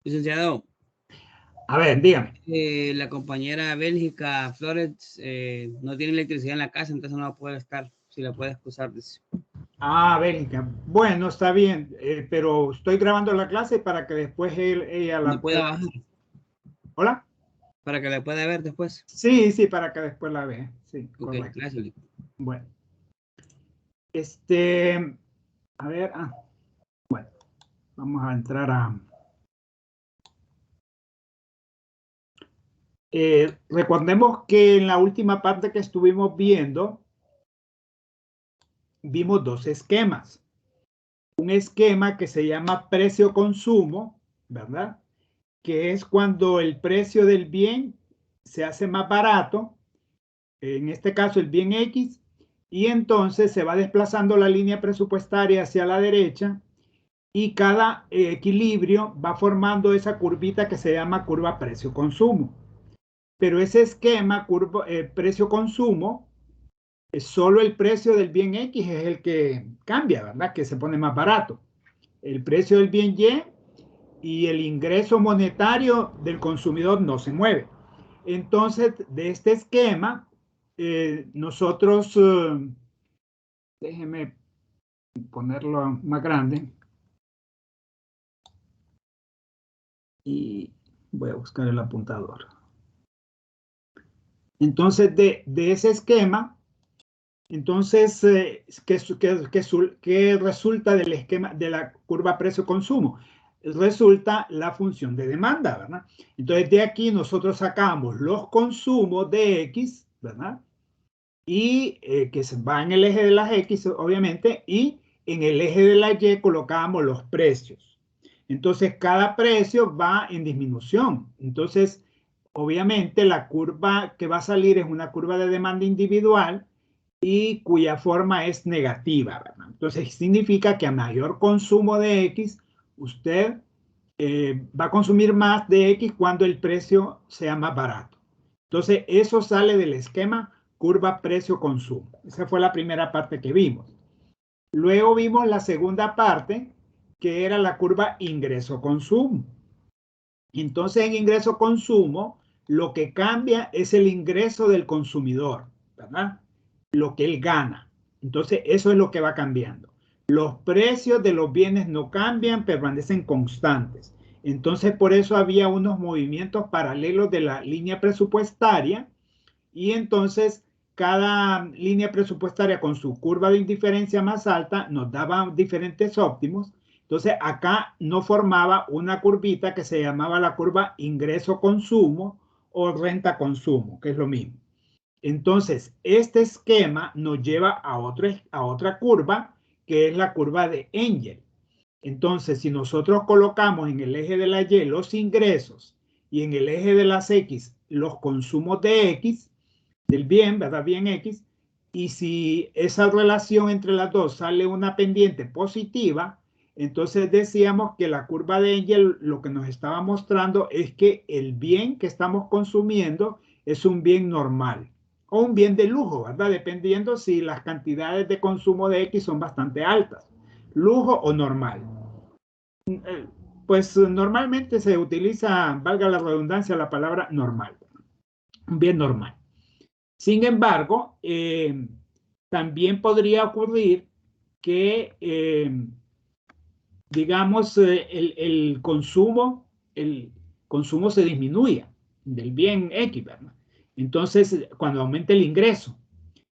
Licenciado, A ver, dígame. la compañera Bélgica Flores no tiene electricidad en la casa, entonces no va a poder estar. Si la puede excusar, dice. Ah, Bélgica. Bueno, está bien, pero estoy grabando la clase para que después ella No la... puede bajar ¿Hola? para que la pueda ver después. Sí, sí, para que después la vea. Sí, Ok, correcto. gracias. Bueno, este, a ver, bueno, vamos a entrar a... recordemos que en la última parte que estuvimos viendo, vimos dos esquemas. Un esquema que se llama precio-consumo, ¿verdad? Que es cuando el precio del bien se hace más barato, en este caso el bien X, y entonces se va desplazando la línea presupuestaria hacia la derecha y cada equilibrio va formando esa curvita que se llama curva precio-consumo. Pero ese esquema precio-consumo, es solo el precio del bien X es el que cambia, ¿verdad? Que se pone más barato. El precio del bien y el ingreso monetario del consumidor no se mueve. Entonces, de este esquema, nosotros, déjeme ponerlo más grande y voy a buscar el apuntador. Entonces, de ese esquema, entonces, ¿qué resulta del esquema de la curva precio-consumo? Resulta la función de demanda, ¿verdad? Entonces, de aquí nosotros sacamos los consumos de X, ¿verdad? Y que se va en el eje de las X, obviamente, y en el eje de la Y colocamos los precios. Entonces, cada precio va en disminución. Entonces, obviamente, la curva que va a salir es una curva de demanda individual y cuya forma es negativa, ¿verdad? Entonces, significa que a mayor consumo de X, usted va a consumir más de X cuando el precio sea más barato. Entonces, eso sale del esquema curva precio-consumo. Esa fue la primera parte que vimos. Luego vimos la segunda parte, que era la curva ingreso-consumo. Entonces, en ingreso-consumo, lo que cambia es el ingreso del consumidor, ¿verdad? Lo que él gana. Entonces, eso es lo que va cambiando. Los precios de los bienes no cambian, permanecen constantes. Entonces, por eso había unos movimientos paralelos de la línea presupuestaria y entonces cada línea presupuestaria con su curva de indiferencia más alta nos daba diferentes óptimos. Entonces acá no formaba una curvita que se llamaba la curva ingreso-consumo o renta-consumo, que es lo mismo. Entonces este esquema nos lleva a otra curva, que es la curva de Engel. Entonces, si nosotros colocamos en el eje de la Y los ingresos y en el eje de las X los consumos de X, del bien, ¿verdad? Bien X, y si esa relación entre las dos sale una pendiente positiva, entonces decíamos que la curva de Engel lo que nos estaba mostrando es que el bien que estamos consumiendo es un bien normal o un bien de lujo, ¿verdad? Dependiendo si las cantidades de consumo de X son bastante altas, lujo o normal. Pues normalmente se utiliza, valga la redundancia, la palabra normal, un bien normal. Sin embargo, también podría ocurrir que, digamos, el consumo se disminuya del bien X, ¿verdad? Entonces, cuando aumente el ingreso.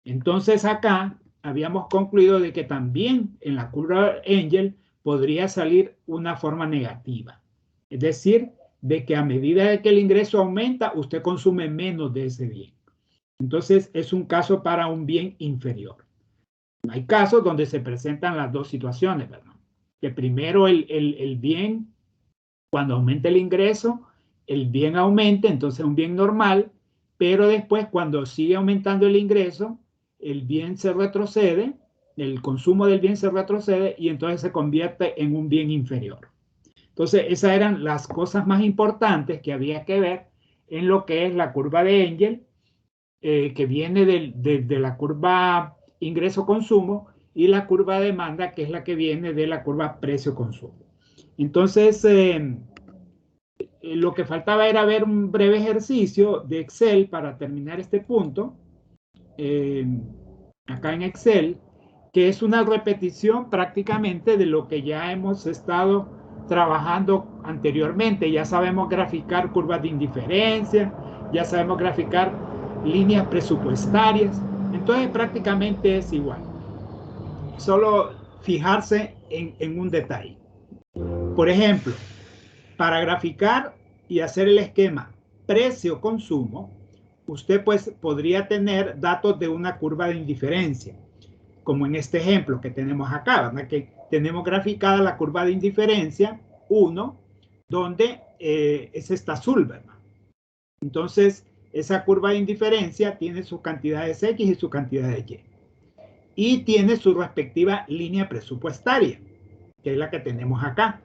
Entonces, acá habíamos concluido de que también en la curva Engel podría salir una forma negativa. Es decir, de que a medida de que el ingreso aumenta, usted consume menos de ese bien. Entonces, es un caso para un bien inferior. Hay casos donde se presentan las dos situaciones, ¿verdad? Que primero el bien, cuando aumenta el ingreso, el bien aumenta, entonces un bien normal, pero después cuando sigue aumentando el ingreso, el bien se retrocede, el consumo del bien se retrocede y entonces se convierte en un bien inferior. Entonces, esas eran las cosas más importantes que había que ver en lo que es la curva de Engel, que viene de la curva ingreso-consumo y la curva de demanda, que es la que viene de la curva precio-consumo. Entonces, lo que faltaba era ver un breve ejercicio de Excel para terminar este punto. Acá en Excel, que es una repetición prácticamente de lo que ya hemos estado trabajando anteriormente. Ya sabemos graficar curvas de indiferencia, ya sabemos graficar líneas presupuestarias. Entonces prácticamente es igual. Solo fijarse en un detalle. Por ejemplo, para graficar y hacer el esquema precio-consumo, usted pues podría tener datos de una curva de indiferencia, como en este ejemplo que tenemos acá, ¿verdad? Que tenemos graficada la curva de indiferencia 1, donde es esta azul, ¿verdad? Entonces, esa curva de indiferencia tiene sus cantidades X y sus cantidades Y. Y tiene su respectiva línea presupuestaria, que es la que tenemos acá.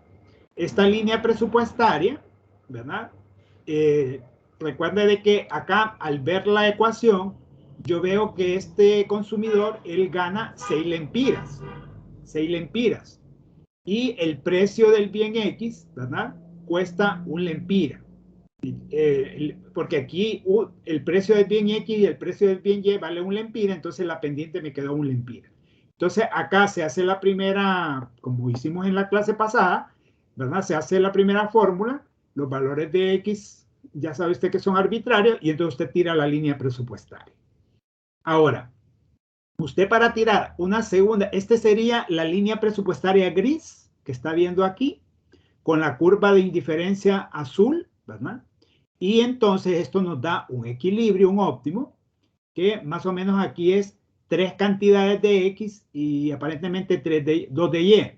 Esta línea presupuestaria, ¿verdad? Recuerde de que acá, al ver la ecuación, yo veo que este consumidor, él gana 6 lempiras. 6 lempiras. Y el precio del bien X, ¿verdad? Cuesta 1 lempira. Porque aquí el precio del bien X y el precio del bien Y vale 1 lempira, entonces la pendiente me quedó 1 lempira. Entonces acá se hace la primera, como hicimos en la clase pasada, ¿verdad? Se hace la primera fórmula, los valores de X, ya sabe usted que son arbitrarios, y entonces usted tira la línea presupuestaria. Ahora, usted para tirar una segunda, esta sería la línea presupuestaria gris que está viendo aquí, con la curva de indiferencia azul, ¿verdad? Y entonces esto nos da un equilibrio, un óptimo, que más o menos aquí es 3 cantidades de X y aparentemente 2 de Y,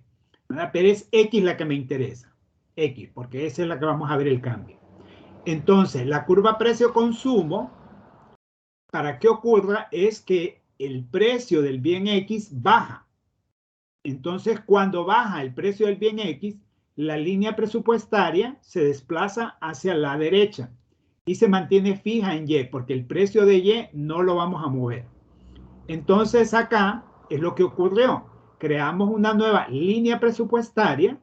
¿verdad? Pero es X la que me interesa, X, porque esa es la que vamos a ver el cambio. Entonces, la curva precio-consumo, para que ocurra, es que el precio del bien X baja. Entonces, cuando baja el precio del bien X, la línea presupuestaria se desplaza hacia la derecha y se mantiene fija en Y, porque el precio de Y no lo vamos a mover. Entonces, acá es lo que ocurrió. Creamos una nueva línea presupuestaria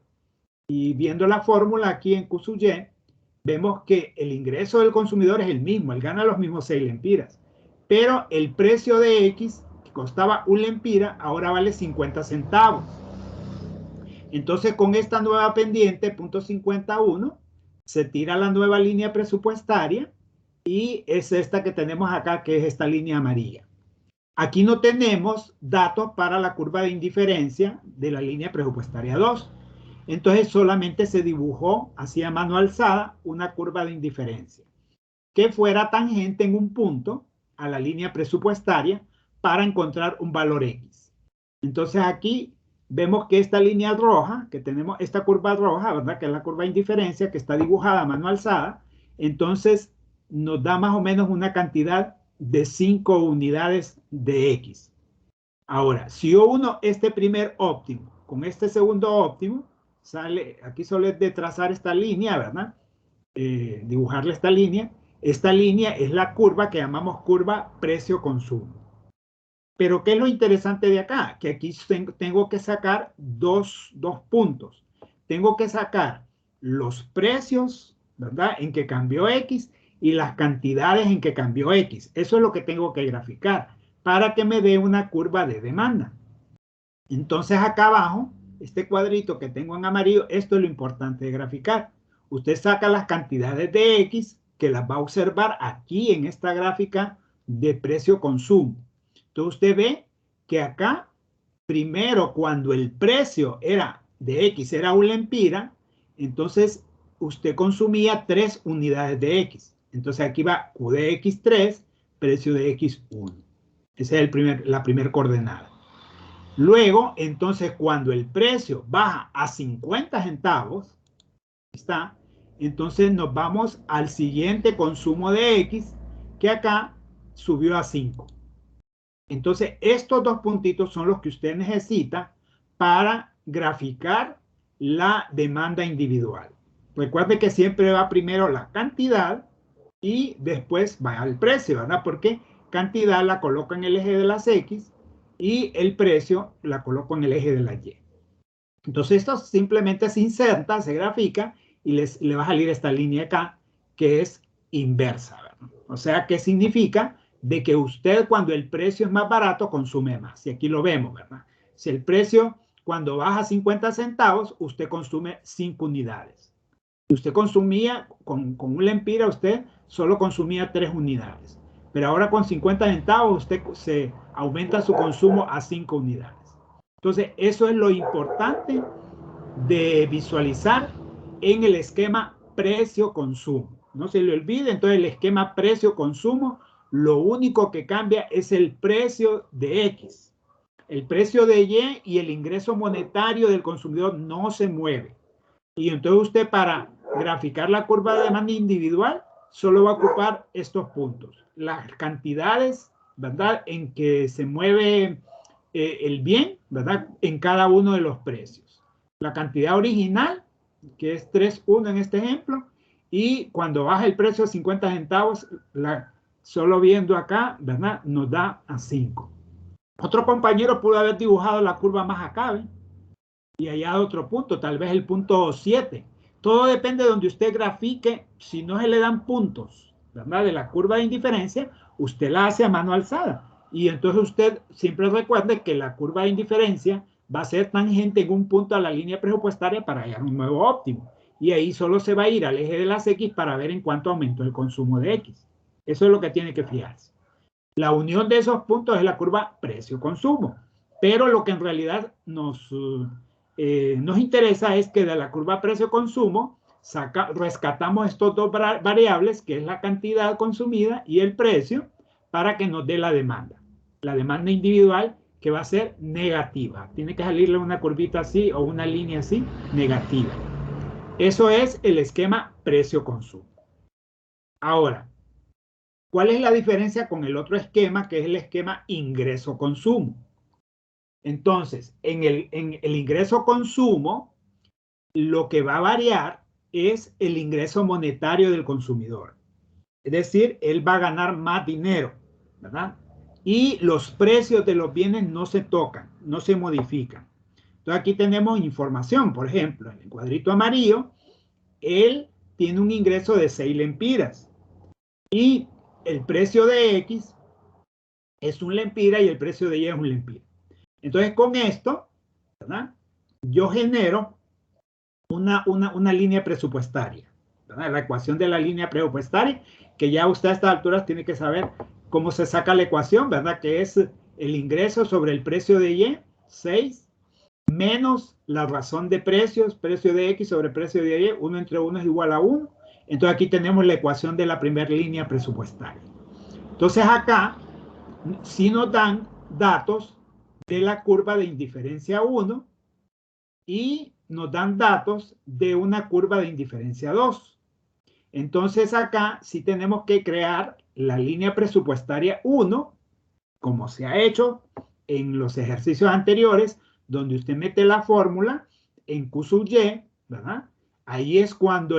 y viendo la fórmula aquí en QSUY, vemos que el ingreso del consumidor es el mismo, él gana los mismos 6 lempiras, pero el precio de X, que costaba 1 lempira, ahora vale 50 centavos. Entonces, con esta nueva pendiente, punto 51, se tira la nueva línea presupuestaria y es esta que tenemos acá, que es esta línea amarilla. Aquí no tenemos datos para la curva de indiferencia de la línea presupuestaria 2. Entonces solamente se dibujó así a mano alzada una curva de indiferencia que fuera tangente en un punto a la línea presupuestaria para encontrar un valor X. Entonces aquí vemos que esta línea roja, que tenemos esta curva roja, ¿verdad? Que es la curva de indiferencia que está dibujada a mano alzada, entonces nos da más o menos una cantidad de 5 unidades de X. Ahora, si yo uno este primer óptimo con este segundo óptimo, sale, aquí solo es de trazar esta línea, ¿verdad? Dibujarle esta línea. Esta línea es la curva que llamamos curva precio-consumo. Pero ¿qué es lo interesante de acá? Que aquí tengo que sacar dos puntos. Tengo que sacar los precios, ¿verdad? En que cambió X y las cantidades en que cambió X. Eso es lo que tengo que graficar para que me dé una curva de demanda. Entonces acá abajo, este cuadrito que tengo en amarillo, esto es lo importante de graficar. Usted saca las cantidades de X que las va a observar aquí en esta gráfica de precio-consumo. Entonces usted ve que acá, primero cuando el precio era de X, era 1 lempira, entonces usted consumía 3 unidades de X. Entonces aquí va Q de X3, precio de X1. Esa es la primera coordenada. Luego, entonces, cuando el precio baja a 50 centavos, está, entonces nos vamos al siguiente consumo de X, que acá subió a 5. Entonces, estos dos puntitos son los que usted necesita para graficar la demanda individual. Recuerde que siempre va primero la cantidad y después va al precio, ¿verdad? Porque cantidad la coloco en el eje de las X y el precio la coloco en el eje de la Y. Entonces esto simplemente se inserta, se grafica y le va a salir esta línea acá, que es inversa, ¿verdad? O sea, ¿qué significa? De que usted cuando el precio es más barato consume más. Y aquí lo vemos, ¿verdad? Si el precio cuando baja 50 centavos, usted consume 5 unidades. Si usted consumía con un lempira, usted solo consumía 3 unidades. Pero ahora con 50 centavos usted se aumenta su consumo a 5 unidades. Entonces, eso es lo importante de visualizar en el esquema precio-consumo. No se le olvide, entonces el esquema precio-consumo, lo único que cambia es el precio de X. El precio de Y el ingreso monetario del consumidor no se mueve. Y entonces usted para graficar la curva de demanda individual solo va a ocupar estos puntos. Las cantidades, ¿verdad?, en que se mueve el bien, ¿verdad?, en cada uno de los precios. La cantidad original, que es 3.1 en este ejemplo, y cuando baja el precio a 50 centavos, solo viendo acá, ¿verdad?, nos da a 5. Otro compañero pudo haber dibujado la curva más acá, ¿ven? Y allá otro punto, tal vez el punto 7. Todo depende de donde usted grafique. Si no se le dan puntos, ¿verdad?, de la curva de indiferencia, usted la hace a mano alzada. Y entonces usted siempre recuerde que la curva de indiferencia va a ser tangente en un punto a la línea presupuestaria para hallar un nuevo óptimo. Y ahí solo se va a ir al eje de las X para ver en cuánto aumentó el consumo de X. Eso es lo que tiene que fijarse. La unión de esos puntos es la curva precio-consumo. Pero lo que en realidad nos interesa es que de la curva precio-consumo rescatamos estos dos variables, que es la cantidad consumida y el precio, para que nos dé la demanda. La demanda individual, que va a ser negativa. Tiene que salirle una curvita así o una línea así, negativa. Eso es el esquema precio-consumo. Ahora, ¿cuál es la diferencia con el otro esquema, que es el esquema ingreso-consumo? Entonces, en el ingreso-consumo, lo que va a variar es el ingreso monetario del consumidor. Es decir, él va a ganar más dinero, ¿verdad? Y los precios de los bienes no se tocan, no se modifican. Entonces, aquí tenemos información. Por ejemplo, en el cuadrito amarillo, él tiene un ingreso de 6 lempiras. Y el precio de X es un lempira y el precio de Y es un lempira. Entonces, con esto, ¿verdad?, yo genero una línea presupuestaria, ¿verdad?, la ecuación de la línea presupuestaria, que ya usted a estas alturas tiene que saber cómo se saca la ecuación, ¿verdad?, que es el ingreso sobre el precio de Y, 6, menos la razón de precios, precio de X sobre precio de Y, 1 entre 1 es igual a 1. Entonces, aquí tenemos la ecuación de la primera línea presupuestaria. Entonces, acá sí nos dan datos de la curva de indiferencia 1 y nos dan datos de una curva de indiferencia 2. Entonces acá sí tenemos que crear la línea presupuestaria 1, como se ha hecho en los ejercicios anteriores, donde usted mete la fórmula en Q sub Y, ¿verdad? Ahí es cuando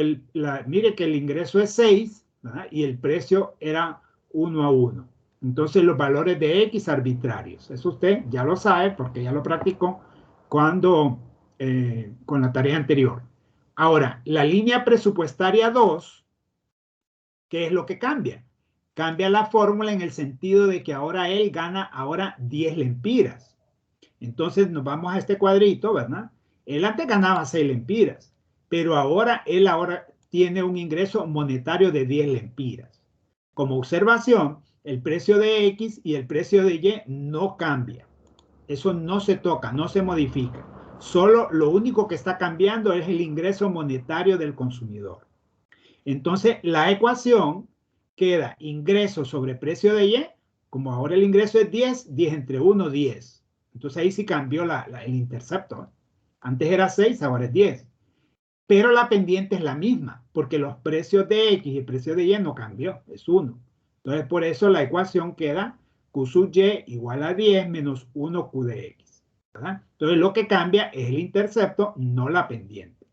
mire que el ingreso es 6, ¿verdad?, y el precio era 1 a 1. Entonces los valores de X arbitrarios. Eso usted ya lo sabe porque ya lo practicó con la tarea anterior. Ahora, la línea presupuestaria 2, ¿qué es lo que cambia? Cambia la fórmula en el sentido de que ahora él gana ahora 10 lempiras. Entonces nos vamos a este cuadrito, ¿verdad? Él antes ganaba 6 lempiras, pero él ahora tiene un ingreso monetario de 10 lempiras. Como observación, el precio de X y el precio de Y no cambia. Eso no se toca, no se modifica. Solo lo único que está cambiando es el ingreso monetario del consumidor. Entonces, la ecuación queda ingreso sobre precio de Y, como ahora el ingreso es 10, 10 entre 1, 10. Entonces ahí sí cambió el intercepto. Antes era 6, ahora es 10. Pero la pendiente es la misma, porque los precios de X y el precio de Y no cambió, es 1. Entonces por eso la ecuación queda Q sub Y igual a 10 menos 1 Q de X, ¿verdad? Entonces lo que cambia es el intercepto, no la pendiente.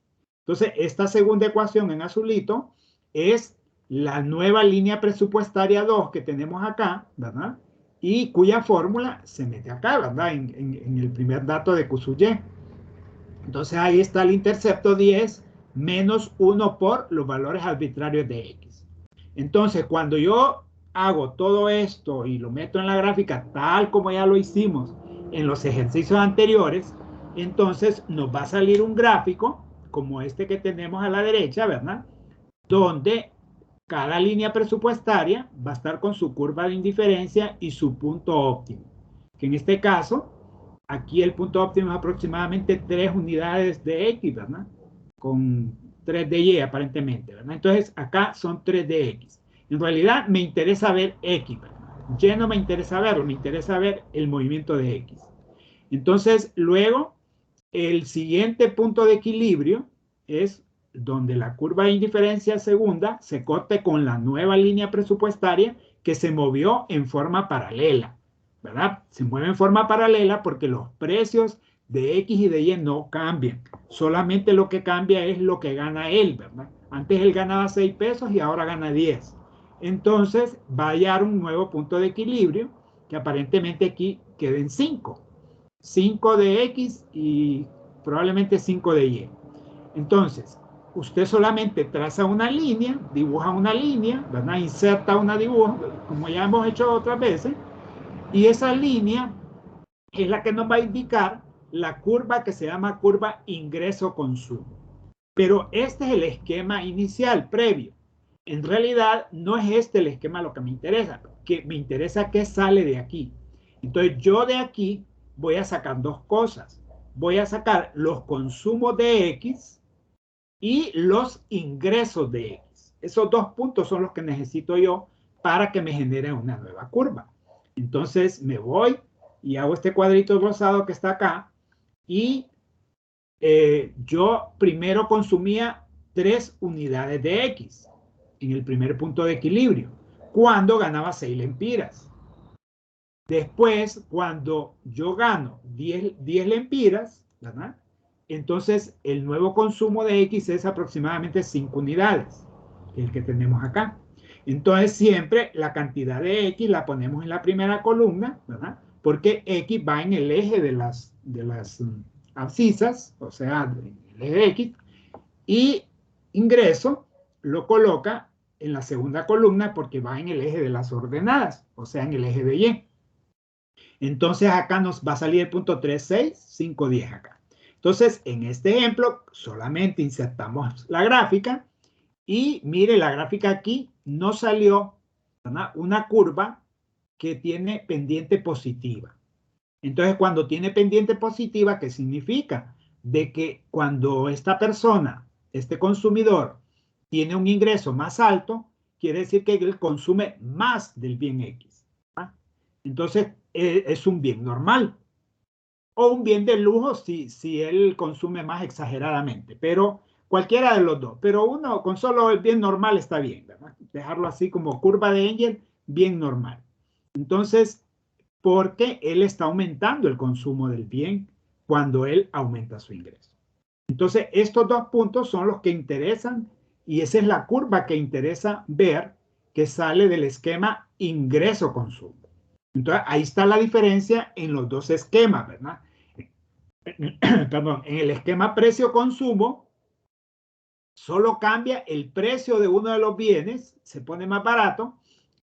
Entonces esta segunda ecuación en azulito es la nueva línea presupuestaria 2 que tenemos acá, ¿verdad?, y cuya fórmula se mete acá, ¿verdad?, en el primer dato de Q sub Y. Entonces ahí está el intercepto 10 menos 1 por los valores arbitrarios de X. Entonces, cuando yo hago todo esto y lo meto en la gráfica tal como ya lo hicimos en los ejercicios anteriores, entonces nos va a salir un gráfico como este que tenemos a la derecha, ¿verdad? Donde cada línea presupuestaria va a estar con su curva de indiferencia y su punto óptimo. Que en este caso, aquí el punto óptimo es aproximadamente 3 unidades de X, ¿verdad? Con 3 de Y aparentemente, ¿verdad? Entonces acá son 3 de X. En realidad me interesa ver X, ¿verdad? Y no me interesa verlo, me interesa ver el movimiento de X. Entonces luego el siguiente punto de equilibrio es donde la curva de indiferencia segunda se corte con la nueva línea presupuestaria que se movió en forma paralela, ¿verdad? Se mueve en forma paralela porque los precios de X y de Y no cambian. Solamente lo que cambia es lo que gana él, ¿verdad? Antes él ganaba 6 pesos y ahora gana 10. Entonces va a hallar un nuevo punto de equilibrio que aparentemente aquí queda en 5. 5 de X y probablemente 5 de Y. Entonces, usted solamente traza una línea, dibuja una línea, ¿verdad? Inserta una dibujo, como ya hemos hecho otras veces, y esa línea es la que nos va a indicar la curva que se llama curva ingreso-consumo. Pero este es el esquema inicial, previo. En realidad, no es este el esquema lo que me interesa, que me interesa qué sale de aquí. Entonces, yo de aquí voy a sacar dos cosas. Voy a sacar los consumos de X y los ingresos de X. Esos dos puntos son los que necesito yo para que me genere una nueva curva. Entonces me voy y hago este cuadrito rosado que está acá y yo primero consumía 3 unidades de X en el primer punto de equilibrio, cuando ganaba 6 lempiras. Después, cuando yo gano 10 lempiras, ¿verdad? Entonces el nuevo consumo de X es aproximadamente 5 unidades, el que tenemos acá. Entonces siempre la cantidad de X la ponemos en la primera columna, ¿verdad? Porque X va en el eje de las abscisas, o sea, el eje de X, y ingreso lo coloca en la segunda columna porque va en el eje de las ordenadas, o sea, en el eje de Y. Entonces acá nos va a salir el punto 3, 6, 5, 10 acá. Entonces, en este ejemplo, solamente insertamos la gráfica y mire, la gráfica aquí no salió, ¿verdad? Una curva que tiene pendiente positiva. Entonces, cuando tiene pendiente positiva, ¿qué significa? De que cuando esta persona, este consumidor, tiene un ingreso más alto, quiere decir que él consume más del bien X. ¿verdad? Entonces, es un bien normal. O un bien de lujo si él consume más exageradamente. Pero cualquiera de los dos. Pero uno con solo el bien normal está bien, ¿verdad? Dejarlo así como curva de Engel, bien normal. Entonces, porque él está aumentando el consumo del bien cuando él aumenta su ingreso. Entonces, estos dos puntos son los que interesan y esa es la curva que interesa ver que sale del esquema ingreso-consumo. Entonces, ahí está la diferencia en los dos esquemas, ¿verdad? Perdón, en el esquema precio-consumo, solo cambia el precio de uno de los bienes, se pone más barato,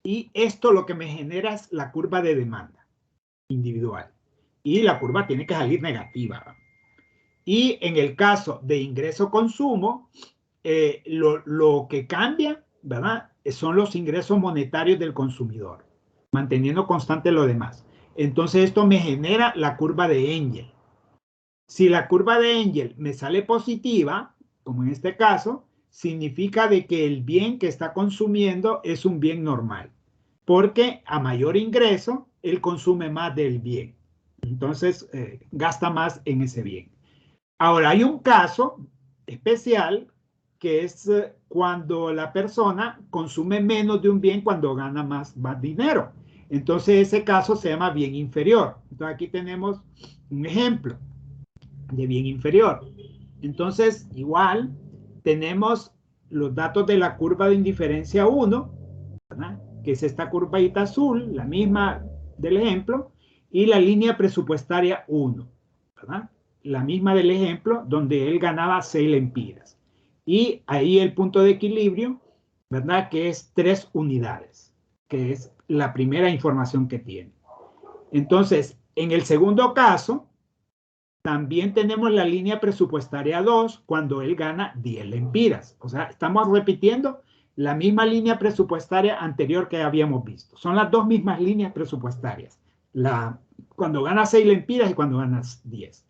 y esto lo que me genera es la curva de demanda individual. Y la curva tiene que salir negativa, ¿verdad? Y en el caso de ingreso-consumo, lo que cambia, ¿verdad? Son los ingresos monetarios del consumidor, manteniendo constante lo demás. Entonces esto me genera la curva de Engel. Si la curva de Engel me sale positiva, como en este caso, significa de que el bien que está consumiendo es un bien normal, porque a mayor ingreso, él consume más del bien. Entonces, gasta más en ese bien. Ahora, hay un caso especial que es cuando la persona consume menos de un bien cuando gana más dinero. Entonces, ese caso se llama bien inferior. Entonces, aquí tenemos un ejemplo de bien inferior. Entonces, igual, tenemos los datos de la curva de indiferencia 1, ¿verdad? Que es esta curvita azul, la misma del ejemplo, y la línea presupuestaria 1, ¿verdad? La misma del ejemplo, donde él ganaba 6 lempiras. Y ahí el punto de equilibrio, ¿verdad? Que es 3 unidades, que es la primera información que tiene. Entonces, en el segundo caso, también tenemos la línea presupuestaria 2 cuando él gana 10 lempiras. O sea, estamos repitiendo la misma línea presupuestaria anterior que habíamos visto. Son las dos mismas líneas presupuestarias. Cuando ganas 6 lempiras y cuando ganas 10.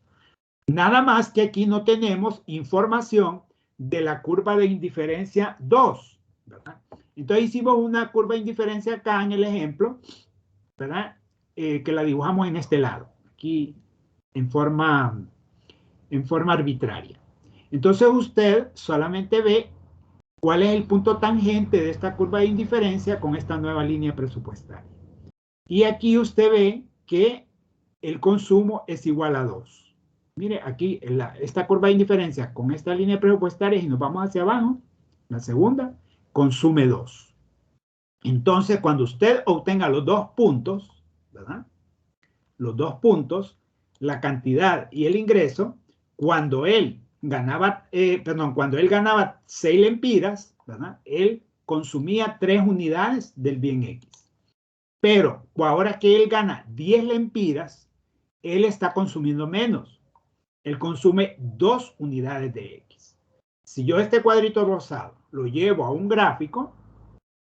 Nada más que aquí no tenemos información de la curva de indiferencia 2, ¿verdad? Entonces hicimos una curva de indiferencia acá en el ejemplo, ¿verdad? Que la dibujamos en este lado, aquí en forma arbitraria. Entonces usted solamente ve cuál es el punto tangente de esta curva de indiferencia con esta nueva línea presupuestaria. Y aquí usted ve que el consumo es igual a 2. Mire, aquí esta curva de indiferencia con esta línea presupuestaria, y nos vamos hacia abajo, la segunda, consume 2. Entonces, cuando usted obtenga los dos puntos, ¿verdad? Los dos puntos, la cantidad y el ingreso, cuando él ganaba 6 lempiras, ¿verdad? Él consumía 3 unidades del bien X. Pero ahora que él gana 10 lempiras, él está consumiendo menos. Él consume 2 unidades de X. Si yo este cuadrito rosado lo llevo a un gráfico,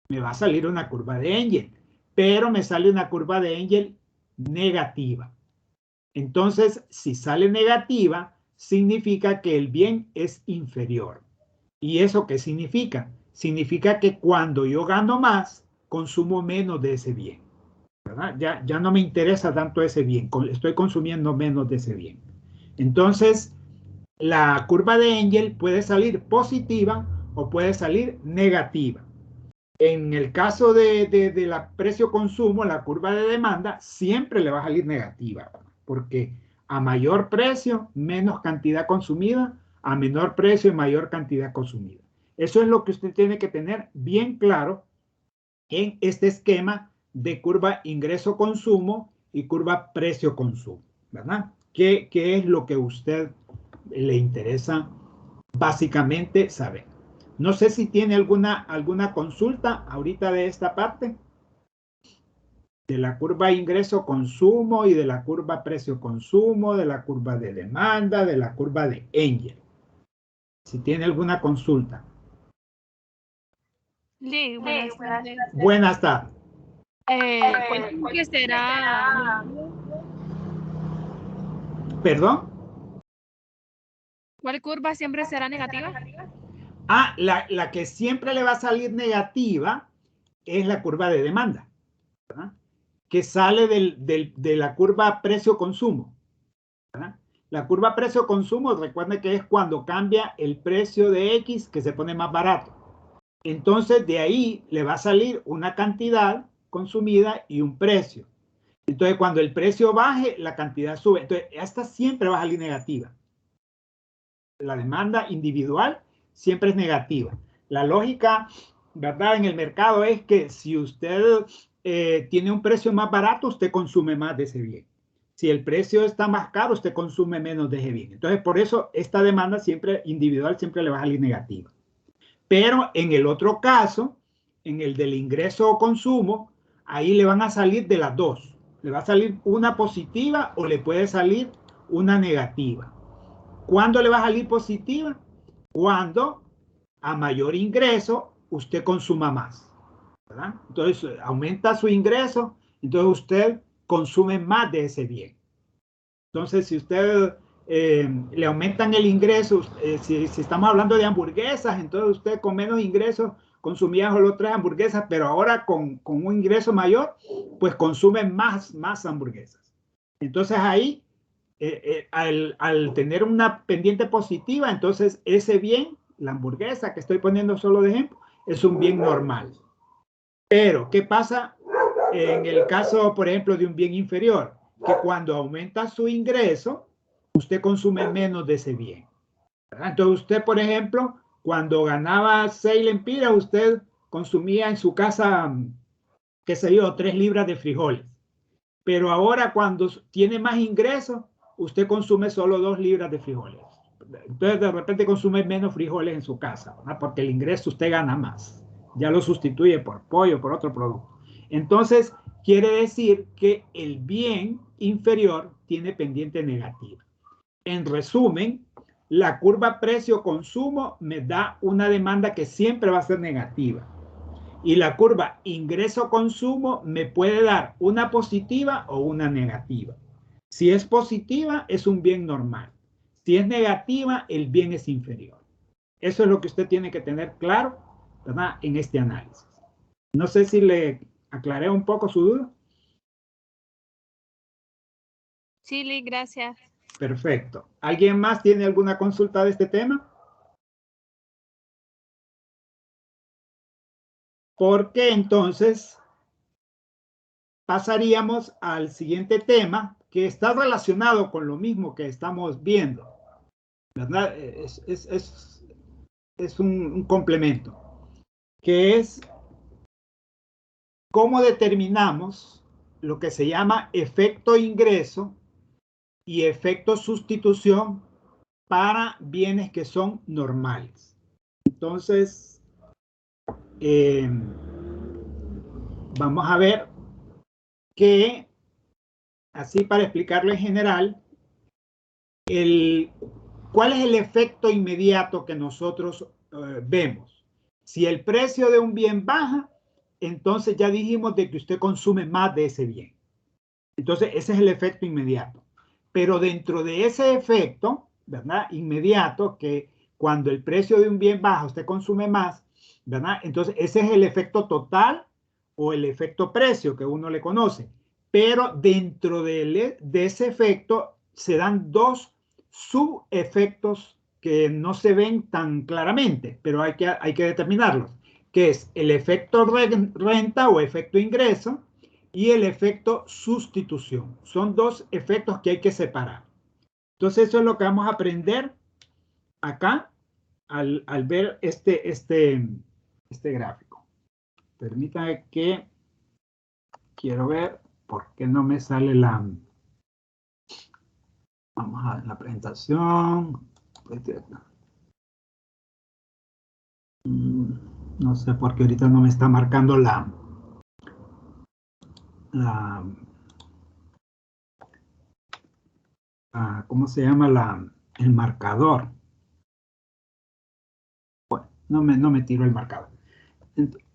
me va a salir una curva de Engel, pero me sale una curva de Engel negativa. Entonces, si sale negativa, significa que el bien es inferior. ¿Y eso qué significa? Significa que cuando yo gano más, consumo menos de ese bien, ¿verdad? Ya no me interesa tanto ese bien, estoy consumiendo menos de ese bien. Entonces, la curva de Engel puede salir positiva o puede salir negativa. En el caso de la precio-consumo, la curva de demanda siempre le va a salir negativa, porque a mayor precio, menos cantidad consumida, a menor precio, mayor cantidad consumida. Eso es lo que usted tiene que tener bien claro en este esquema de curva ingreso-consumo y curva precio-consumo, ¿verdad? ¿Qué es lo que a usted le interesa básicamente saber? No sé si tiene alguna consulta ahorita de esta parte, de la curva ingreso-consumo y de la curva precio-consumo, de la curva de demanda, de la curva de Engel. Si tiene alguna consulta. Sí, buenas tardes. Buenas tardes. ¿Cuál siempre será? ¿Perdón? ¿Cuál curva siempre será negativa? Ah, la que siempre le va a salir negativa es la curva de demanda, ¿verdad? Que sale de la curva precio-consumo, ¿verdad? La curva precio-consumo, recuerden que es cuando cambia el precio de X, que se pone más barato. Entonces, de ahí le va a salir una cantidad consumida y un precio. Entonces, cuando el precio baje, la cantidad sube. Entonces, esta siempre va a salir negativa. La demanda individual siempre es negativa. La lógica, ¿verdad? En el mercado es que si usted tiene un precio más barato, usted consume más de ese bien. Si el precio está más caro, usted consume menos de ese bien. Entonces, por eso esta demanda siempre individual siempre le va a salir negativa. Pero en el otro caso, en el del ingreso o consumo, ahí le van a salir de las dos. Le va a salir una positiva o le puede salir una negativa. ¿Cuándo le va a salir positiva? Cuando a mayor ingreso usted consuma más, ¿verdad? Entonces aumenta su ingreso, entonces usted consume más de ese bien. Entonces si usted le aumentan el ingreso, si estamos hablando de hamburguesas, entonces usted con menos ingresos consumía solo 3 hamburguesas, pero ahora con un ingreso mayor, pues consume más hamburguesas. Entonces ahí al tener una pendiente positiva, entonces ese bien, la hamburguesa que estoy poniendo solo de ejemplo, es un bien normal. Pero, ¿qué pasa en el caso, por ejemplo, de un bien inferior? Que cuando aumenta su ingreso, usted consume menos de ese bien, ¿verdad? Entonces usted, por ejemplo, cuando ganaba 6 lempiras, usted consumía en su casa, qué sé yo, 3 libras de frijoles. Pero ahora cuando tiene más ingresos, usted consume solo 2 libras de frijoles, Entonces, de repente consume menos frijoles en su casa, ¿verdad? Porque el ingreso usted gana más. Ya lo sustituye por pollo, por otro producto. Entonces, quiere decir que el bien inferior tiene pendiente negativa. En resumen, la curva precio-consumo me da una demanda que siempre va a ser negativa. Y la curva ingreso-consumo me puede dar una positiva o una negativa. Si es positiva, es un bien normal. Si es negativa, el bien es inferior. Eso es lo que usted tiene que tener claro, ¿verdad?, en este análisis. No sé si le aclaré un poco su duda. Sí, Lee, gracias. Perfecto. ¿Alguien más tiene alguna consulta de este tema? Porque entonces pasaríamos al siguiente tema que está relacionado con lo mismo que estamos viendo, ¿verdad? Es un complemento, que es cómo determinamos lo que se llama efecto ingreso y efecto sustitución para bienes que son normales. Entonces, vamos a ver que, así para explicarlo en general, ¿cuál es el efecto inmediato que nosotros vemos? Si el precio de un bien baja, entonces ya dijimos de que usted consume más de ese bien. Entonces, ese es el efecto inmediato. Pero dentro de ese efecto, ¿verdad?, inmediato, que cuando el precio de un bien baja, usted consume más, ¿verdad? Entonces, ese es el efecto total o el efecto precio que uno le conoce. Pero dentro de ese efecto se dan dos subefectos que no se ven tan claramente, pero hay que determinarlos, que es el efecto renta o efecto ingreso y el efecto sustitución. Son dos efectos que hay que separar. Entonces, eso es lo que vamos a aprender acá al ver este gráfico. Permítanme que quiero ver por qué no me sale la... Vamos a ver la presentación. No sé por qué ahorita no me está marcando ¿cómo se llama? El marcador. Bueno, no me tiro el marcador.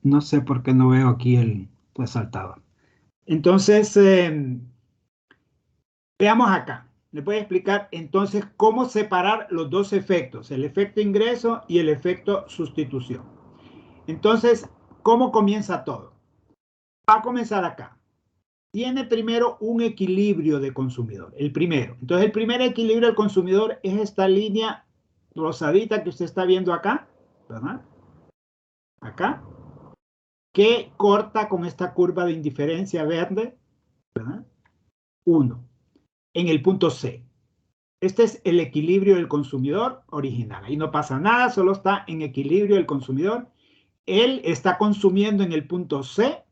No sé por qué no veo aquí el resaltador. Entonces, veamos acá. Les voy a explicar entonces cómo separar los dos efectos, el efecto ingreso y el efecto sustitución. Entonces, ¿cómo comienza todo? Va a comenzar acá. Tiene primero un equilibrio de consumidor, el primero. Entonces, el primer equilibrio del consumidor es esta línea rosadita que usted está viendo acá, ¿verdad? Acá, que corta con esta curva de indiferencia verde, ¿verdad? 1, en el punto C. Este es el equilibrio del consumidor original. Ahí no pasa nada, solo está en equilibrio el consumidor. Él está consumiendo en el punto C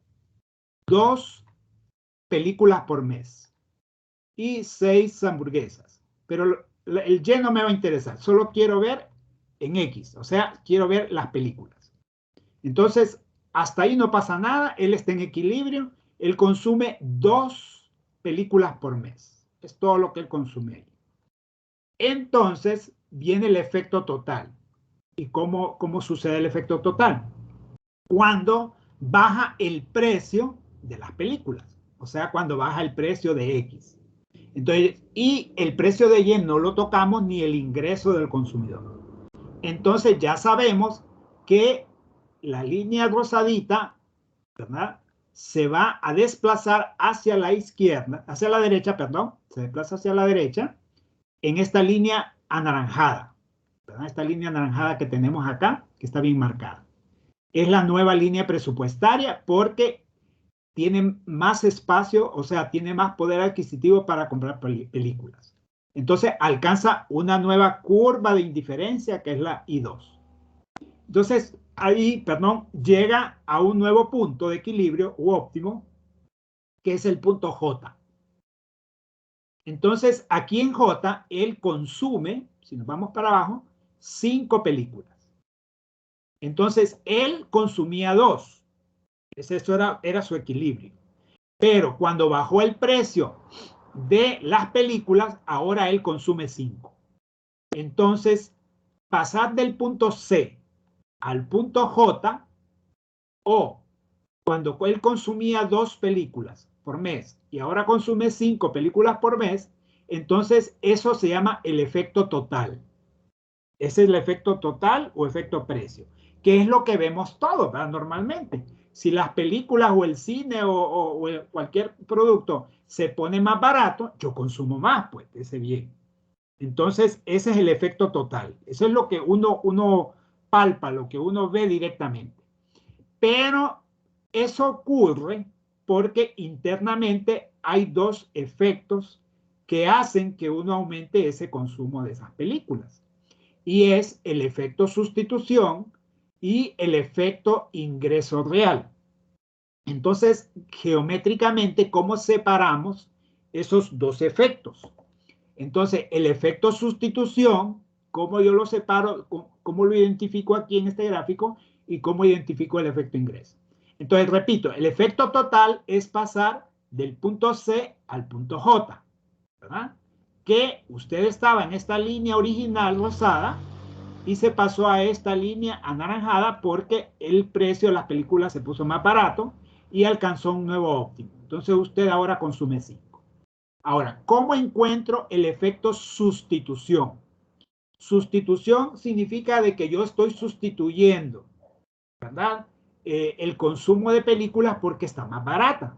2 películas por mes y 6 hamburguesas. Pero el Y no me va a interesar, solo quiero ver en X, o sea, quiero ver las películas. Entonces, hasta ahí no pasa nada, él está en equilibrio, él consume 2 películas por mes. Es todo lo que él consume. Entonces, viene el efecto total. ¿Y cómo sucede el efecto total? Cuando baja el precio de las películas, o sea, cuando baja el precio de X. Entonces, y el precio de Y no lo tocamos ni el ingreso del consumidor. Entonces, ya sabemos que la línea rosadita, ¿verdad?, se va a desplazar hacia la izquierda, hacia la derecha, perdón, se desplaza hacia la derecha en esta línea anaranjada, ¿verdad? Esta línea anaranjada que tenemos acá, que está bien marcada. Es la nueva línea presupuestaria porque tiene más espacio, o sea, tiene más poder adquisitivo para comprar películas. Entonces, alcanza una nueva curva de indiferencia, que es la I2. Entonces, ahí, perdón, llega a un nuevo punto de equilibrio u óptimo, que es el punto J. Entonces, aquí en J, él consume si nos vamos para abajo, 5 películas. Entonces, él consumía 2. Eso era su equilibrio. Pero cuando bajó el precio de las películas, ahora él consume 5. Entonces, pasar del punto C al punto J, o cuando él consumía 2 películas por mes y ahora consume 5 películas por mes, entonces eso se llama el efecto total. Ese es el efecto total o efecto precio, que es lo que vemos todos, ¿verdad? Normalmente. Si las películas o el cine o cualquier producto se pone más barato, yo consumo más, pues, de ese bien. Entonces, ese es el efecto total. Eso es lo que uno palpa, lo que uno ve directamente. Pero eso ocurre porque internamente hay 2 efectos que hacen que uno aumente ese consumo de esas películas. Y es el efecto sustitución y el efecto ingreso real. Entonces, geométricamente, ¿cómo separamos esos 2 efectos? Entonces, el efecto sustitución, ¿cómo yo lo separo? ¿Cómo lo identifico aquí en este gráfico? Y cómo identifico el efecto ingreso. Entonces, repito, el efecto total es pasar del punto C al punto J, ¿verdad? Que usted estaba en esta línea original rosada y se pasó a esta línea anaranjada porque el precio de las películas se puso más barato y alcanzó un nuevo óptimo. Entonces, usted ahora consume 5. Ahora, ¿cómo encuentro el efecto sustitución? Sustitución significa de que yo estoy sustituyendo, ¿verdad? El consumo de películas porque está más barata.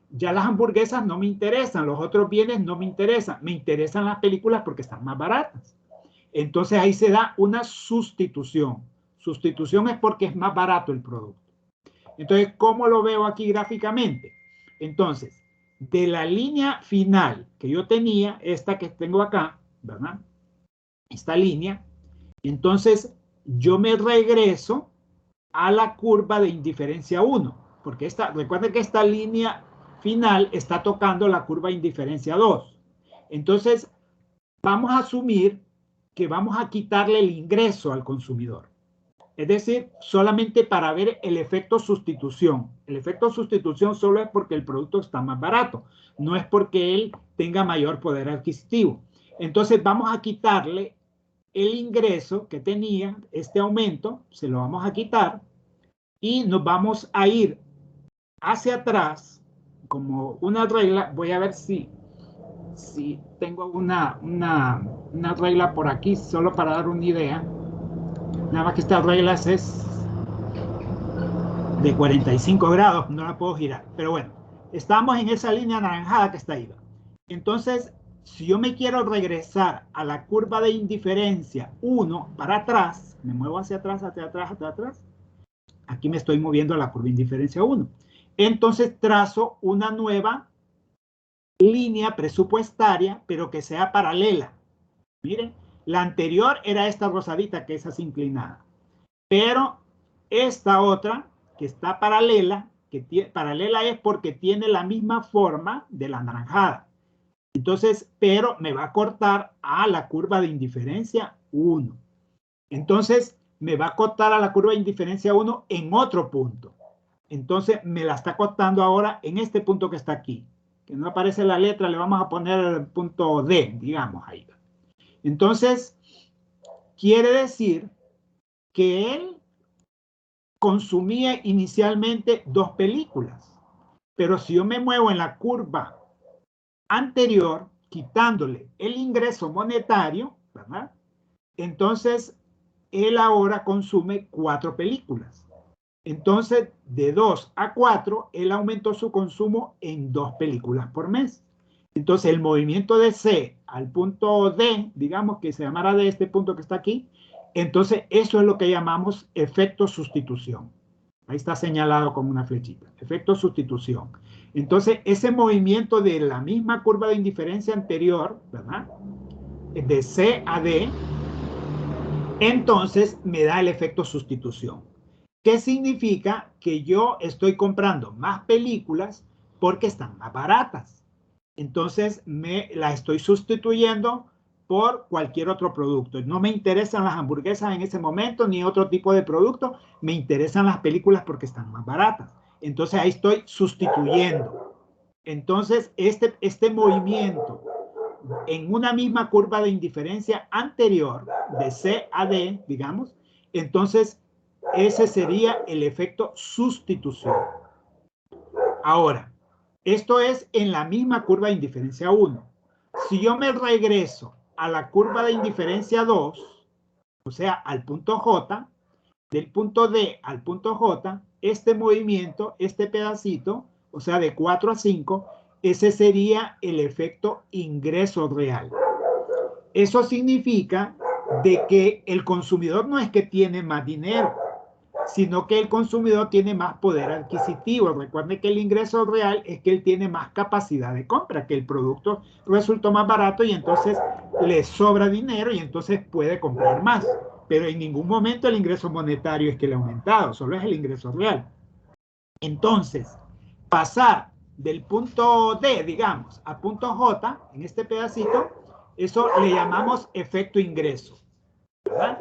Ya las hamburguesas no me interesan, los otros bienes no me interesan las películas porque están más baratas. Entonces ahí se da una sustitución. Sustitución es porque es más barato el producto. Entonces, ¿cómo lo veo aquí gráficamente? Entonces, de la línea final que yo tenía, esta que tengo acá, ¿verdad? Esta línea, entonces yo me regreso a la curva de indiferencia 1, porque recuerden que esta línea final está tocando la curva de indiferencia 2. Entonces, vamos a asumir que vamos a quitarle el ingreso al consumidor. Es decir, solamente para ver el efecto sustitución. El efecto sustitución solo es porque el producto está más barato, no es porque él tenga mayor poder adquisitivo. Entonces vamos a quitarle el ingreso que tenía, este aumento, se lo vamos a quitar y nos vamos a ir hacia atrás como una regla. Voy a ver si tengo una regla por aquí, solo para dar una idea. Nada más que estas reglas es de 45 grados, no la puedo girar. Pero bueno, estamos en esa línea anaranjada que está ahí. Entonces, si yo me quiero regresar a la curva de indiferencia 1 para atrás, me muevo hacia atrás, hacia atrás, hacia atrás. Aquí me estoy moviendo a la curva de indiferencia 1. Entonces trazo una nueva línea presupuestaria, pero que sea paralela. Miren, la anterior era esta rosadita, que es así inclinada. Pero esta otra, que está paralela, paralela es porque tiene la misma forma de la anaranjada. Entonces, pero me va a cortar a la curva de indiferencia 1. Entonces, me va a cortar a la curva de indiferencia 1 en otro punto. Entonces, me la está cortando ahora en este punto que está aquí. Que no aparece la letra, le vamos a poner el punto D, digamos ahí. Entonces, quiere decir que él consumía inicialmente 2 películas. Pero si yo me muevo en la curva anterior, quitándole el ingreso monetario, ¿verdad? Entonces, él ahora consume 4 películas. Entonces, de 2 a 4, él aumentó su consumo en 2 películas por mes. Entonces, el movimiento de C al punto D, digamos que se llamará de este punto que está aquí, entonces eso es lo que llamamos efecto sustitución. Ahí está señalado como una flechita, efecto sustitución. Entonces, ese movimiento de la misma curva de indiferencia anterior, ¿verdad? De C a D, entonces me da el efecto sustitución. ¿Qué significa? Que yo estoy comprando más películas porque están más baratas. Entonces la estoy sustituyendo por cualquier otro producto. No me interesan las hamburguesas en ese momento ni otro tipo de producto, me interesan las películas porque están más baratas. Entonces ahí estoy sustituyendo. Entonces este movimiento en una misma curva de indiferencia anterior, de C a D, digamos, entonces ese sería el efecto sustitución. Ahora, esto es en la misma curva de indiferencia 1. Si yo me regreso a la curva de indiferencia 2, o sea, al punto J, del punto D al punto J, este movimiento, este pedacito, o sea, de 4 a 5, ese sería el efecto ingreso real. Eso significa de que el consumidor no es que tiene más dinero, sino que el consumidor tiene más poder adquisitivo. Recuerden que el ingreso real es que él tiene más capacidad de compra, que el producto resultó más barato y entonces le sobra dinero y entonces puede comprar más. Pero en ningún momento el ingreso monetario es que le ha aumentado, solo es el ingreso real. Entonces, pasar del punto D, digamos, a punto J, en este pedacito, eso le llamamos efecto ingreso, ¿verdad?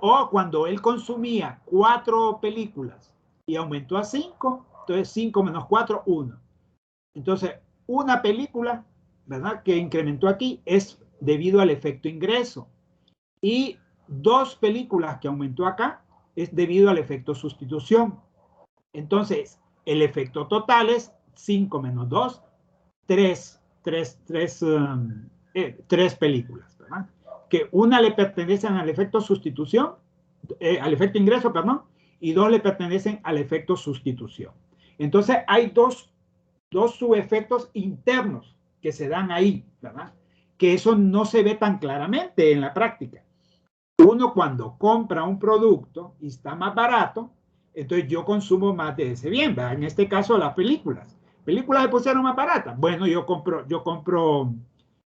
O cuando él consumía 4 películas y aumentó a 5, entonces 5 menos 4, 1. Entonces, una película, ¿verdad?, que incrementó aquí es debido al efecto ingreso. Y 2 películas que aumentó acá es debido al efecto sustitución. Entonces, el efecto total es 5 menos 2, 3 películas, ¿verdad? Que una le pertenecen al efecto sustitución, al efecto ingreso, perdón, y 2 le pertenecen al efecto sustitución. Entonces, hay dos subefectos internos que se dan ahí, ¿verdad? Que eso no se ve tan claramente en la práctica. Uno cuando compra un producto y está más barato, entonces yo consumo más de ese bien, ¿verdad? En este caso las películas. Películas se pusieron más baratas. Bueno, yo compro,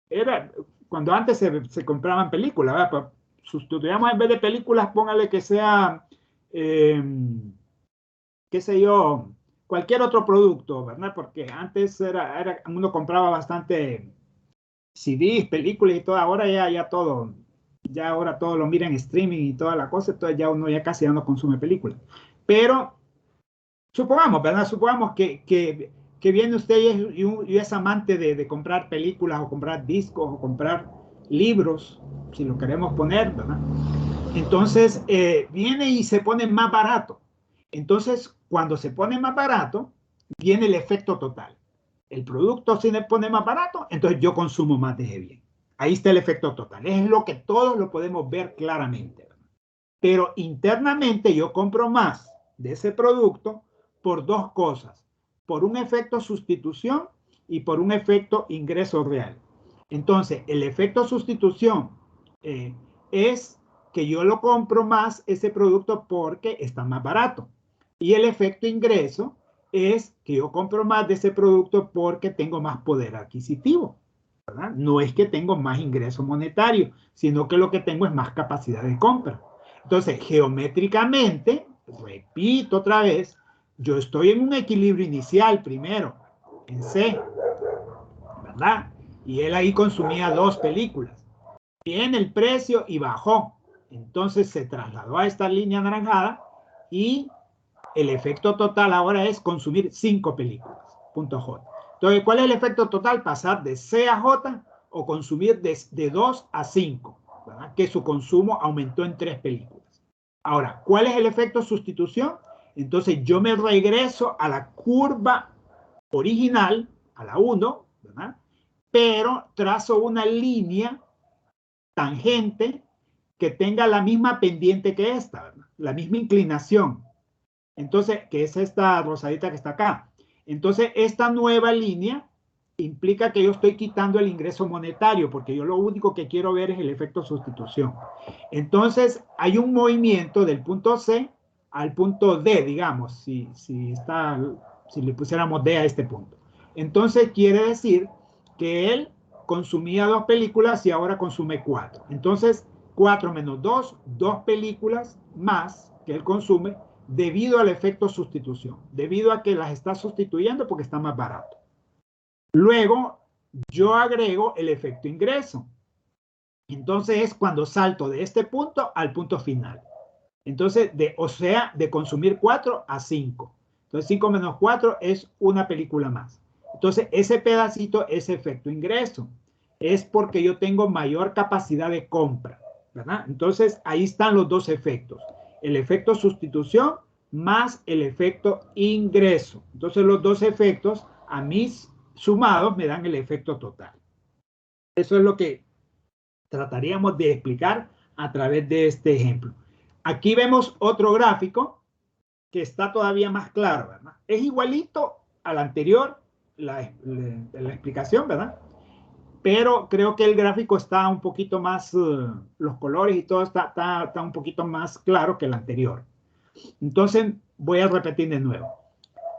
era cuando antes se compraban películas, ¿verdad? Pues sustituyamos en vez de películas, póngale que sea, qué sé yo, cualquier otro producto, ¿verdad? Porque antes uno compraba bastante CDs, películas y todo, ahora ya todo. Ya ahora todo lo mira en streaming y toda la cosa, entonces ya uno ya casi ya no consume películas. Pero supongamos, ¿verdad? Supongamos que viene usted y es amante de comprar películas o comprar discos o comprar libros, si lo queremos poner, ¿verdad? Entonces viene y se pone más barato. Entonces, cuando se pone más barato, viene el efecto total. El producto se pone más barato, entonces yo consumo más de ese bien. Ahí está el efecto total. Es lo que todos lo podemos ver claramente, ¿verdad? Pero internamente yo compro más de ese producto por 2 cosas. Por un efecto sustitución y por un efecto ingreso real. Entonces, el efecto sustitución es que yo lo compro más ese producto porque está más barato. Y el efecto ingreso es que yo compro más de ese producto porque tengo más poder adquisitivo, ¿verdad? No es que tengo más ingreso monetario, sino que lo que tengo es más capacidad de compra. Entonces, geométricamente, repito otra vez, yo estoy en un equilibrio inicial primero, en C, ¿verdad? Y él ahí consumía 2 películas. Viene el precio y bajó. Entonces se trasladó a esta línea anaranjada y el efecto total ahora es consumir 5 películas. Punto J. Entonces, ¿cuál es el efecto total? Pasar de C a J o consumir de 2 a 5, ¿verdad? Que su consumo aumentó en 3 películas. Ahora, ¿cuál es el efecto sustitución? Entonces, yo me regreso a la curva original, a la 1, ¿verdad? Pero trazo una línea tangente que tenga la misma pendiente que esta, ¿verdad? La misma inclinación. Entonces, que es esta rosadita que está acá. Entonces, esta nueva línea implica que yo estoy quitando el ingreso monetario, porque yo lo único que quiero ver es el efecto sustitución. Entonces, hay un movimiento del punto C al punto D, digamos, si le pusiéramos D a este punto. Entonces, quiere decir que él consumía 2 películas y ahora consume 4. Entonces, 4 menos 2, 2 películas más que él consume, debido al efecto sustitución, debido a que las está sustituyendo porque está más barato. Luego, yo agrego el efecto ingreso. Entonces es cuando salto de este punto al punto final. Entonces, o sea, de consumir 4 a 5. Entonces 5 menos 4 es una película más. Entonces ese pedacito es efecto ingreso. Es porque yo tengo mayor capacidad de compra, ¿verdad? Entonces ahí están los dos efectos. El efecto sustitución más el efecto ingreso. Entonces los dos efectos a mis sumados me dan el efecto total. Eso es lo que trataríamos de explicar a través de este ejemplo. Aquí vemos otro gráfico que está todavía más claro, ¿verdad? Es igualito al anterior, la explicación, ¿verdad? Pero creo que el gráfico está un poquito más, los colores y todo está un poquito más claro que el anterior. Entonces voy a repetir de nuevo.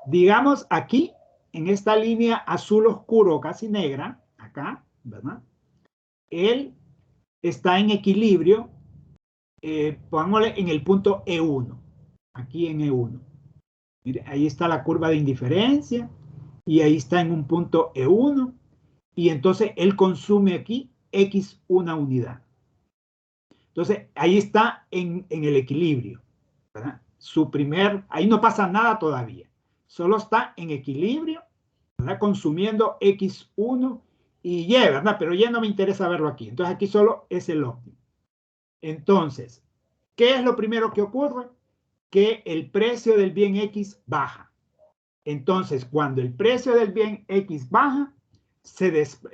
Digamos aquí, en esta línea azul oscuro, casi negra, acá, ¿verdad? Él está en equilibrio, pongámosle en el punto E1, aquí en E1. Mire, ahí está la curva de indiferencia y ahí está en un punto E1 y entonces él consume aquí X una unidad. Entonces ahí está en el equilibrio, ¿verdad? Ahí no pasa nada todavía, solo está en equilibrio, ¿verdad? Consumiendo X1 y Y, ¿verdad? Pero Y no me interesa verlo aquí, entonces aquí solo es el óptimo. Entonces, ¿qué es lo primero que ocurre? Que el precio del bien X baja. Entonces, cuando el precio del bien X baja,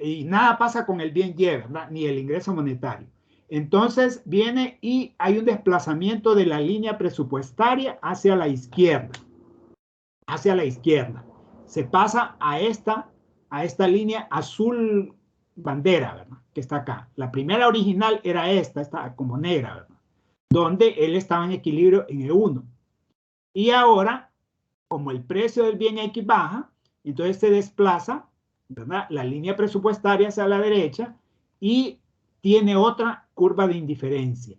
y nada pasa con el bien Y, ¿verdad? Ni el ingreso monetario. Entonces viene y hay un desplazamiento de la línea presupuestaria hacia la izquierda. Hacia la izquierda. Se pasa a esta línea azul bandera, ¿verdad? Que está acá. La primera original era esta como negra, ¿verdad? Donde él estaba en equilibrio en E1. Y ahora, como el precio del bien X baja, entonces se desplaza, ¿verdad? La línea presupuestaria hacia la derecha y tiene otra curva de indiferencia.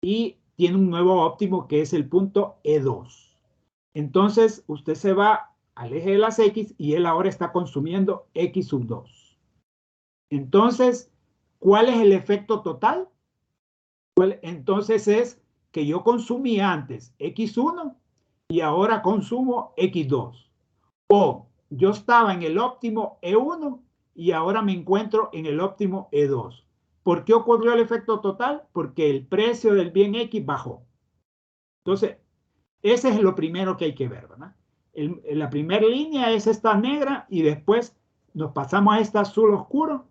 Y tiene un nuevo óptimo que es el punto E2. Entonces, usted se va al eje de las X y él ahora está consumiendo X sub 2. Entonces, ¿cuál es el efecto total? Entonces es que yo consumí antes X1 y ahora consumo X2. O yo estaba en el óptimo E1 y ahora me encuentro en el óptimo E2. ¿Por qué ocurrió el efecto total? Porque el precio del bien X bajó. Entonces, ese es lo primero que hay que ver, ¿verdad? La primera línea es esta negra y después nos pasamos a esta azul oscuro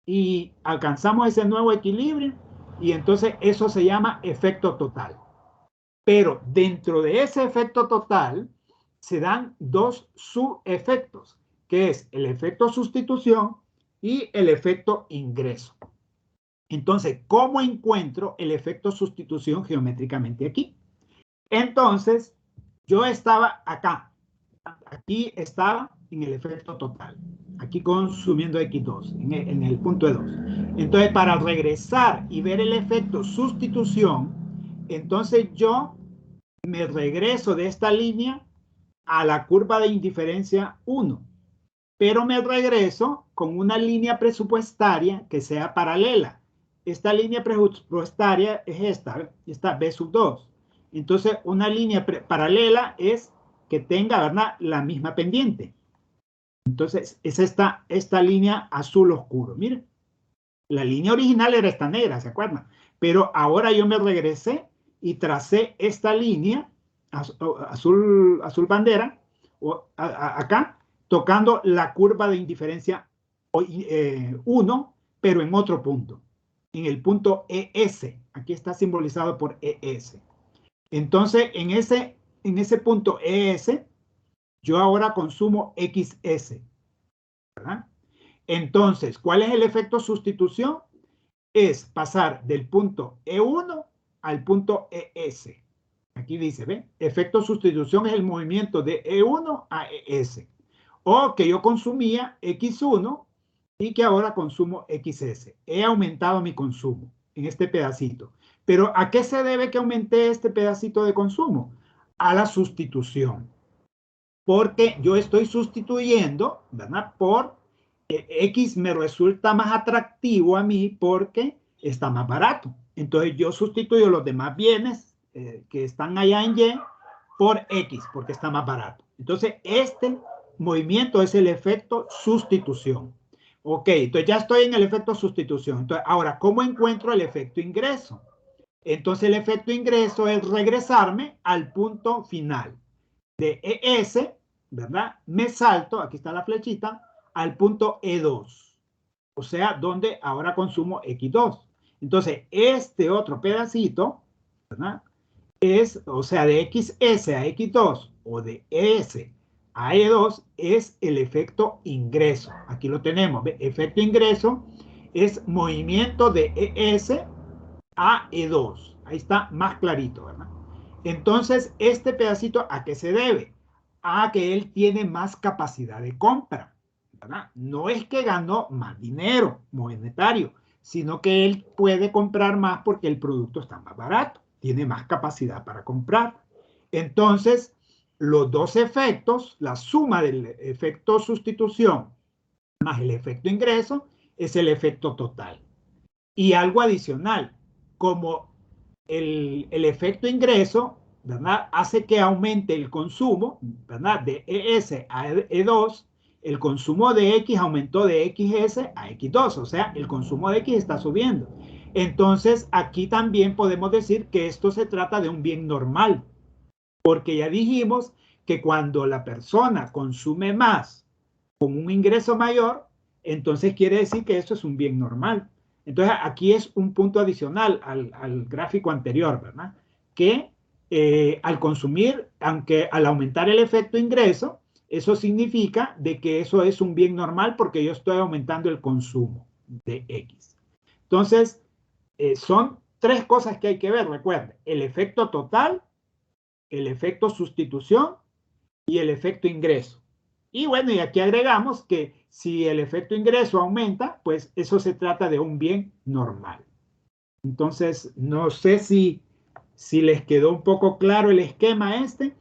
y alcanzamos ese nuevo equilibrio y entonces eso se llama efecto total. Pero dentro de ese efecto total se dan dos subefectos, que es el efecto sustitución y el efecto ingreso. Entonces, ¿cómo encuentro el efecto sustitución geométricamente aquí? Entonces, yo estaba acá. Aquí estaba en el efecto total. Aquí consumiendo X2, en el punto E2. Entonces, para regresar y ver el efecto sustitución, entonces yo me regreso de esta línea a la curva de indiferencia 1. Pero me regreso con una línea presupuestaria que sea paralela. Esta línea presupuestaria es esta B sub 2. Entonces, una línea paralela es que tenga, ¿verdad?, la misma pendiente. Entonces, es esta línea azul oscuro. Miren, la línea original era esta negra, ¿se acuerdan? Pero ahora yo me regresé y tracé esta línea azul bandera, acá, tocando la curva de indiferencia 1, pero en otro punto, en el punto ES. Aquí está simbolizado por ES. Entonces, en ese punto ES, yo ahora consumo XS, ¿verdad? Entonces, ¿cuál es el efecto sustitución? Es pasar del punto E1 al punto ES. Aquí dice, ¿ve? Efecto sustitución es el movimiento de E1 a ES. O que yo consumía X1 y que ahora consumo XS. He aumentado mi consumo en este pedacito. Pero ¿a qué se debe que aumenté este pedacito de consumo? A la sustitución. Porque yo estoy sustituyendo, ¿verdad? Por X me resulta más atractivo a mí porque está más barato. Entonces yo sustituyo los demás bienes que están allá en Y por X, porque está más barato. Entonces este movimiento es el efecto sustitución. Ok, entonces ya estoy en el efecto sustitución. Entonces, ahora, ¿cómo encuentro el efecto ingreso? Entonces el efecto ingreso es regresarme al punto final de ES, ¿verdad? Me salto, aquí está la flechita, al punto E2. O sea, donde ahora consumo X2. Entonces, este otro pedacito, ¿verdad? Es, o sea, de XS a X2 o de ES a E2 es el efecto ingreso. Aquí lo tenemos. ¿Ve? Efecto ingreso es movimiento de ES a E2. Ahí está más clarito, ¿verdad? Entonces, este pedacito, ¿a qué se debe? A que él tiene más capacidad de compra, ¿verdad? No es que ganó más dinero monetario, sino que él puede comprar más porque el producto está más barato, tiene más capacidad para comprar. Entonces, los dos efectos, la suma del efecto sustitución más el efecto ingreso, es el efecto total. Y algo adicional, como el efecto ingreso, ¿verdad? Hace que aumente el consumo, ¿verdad? De ES a E2, el consumo de X aumentó de XS a X2, o sea, el consumo de X está subiendo. Entonces, aquí también podemos decir que esto se trata de un bien normal, porque ya dijimos que cuando la persona consume más con un ingreso mayor, entonces quiere decir que eso es un bien normal. Entonces, aquí es un punto adicional al gráfico anterior, ¿verdad? Que al consumir, aunque al aumentar el efecto ingreso, eso significa de que eso es un bien normal porque yo estoy aumentando el consumo de X. Entonces, son tres cosas que hay que ver, recuerden, el efecto total, el efecto sustitución y el efecto ingreso. Y bueno, y aquí agregamos que si el efecto ingreso aumenta, pues eso se trata de un bien normal. Entonces, no sé si les quedó un poco claro el esquema este,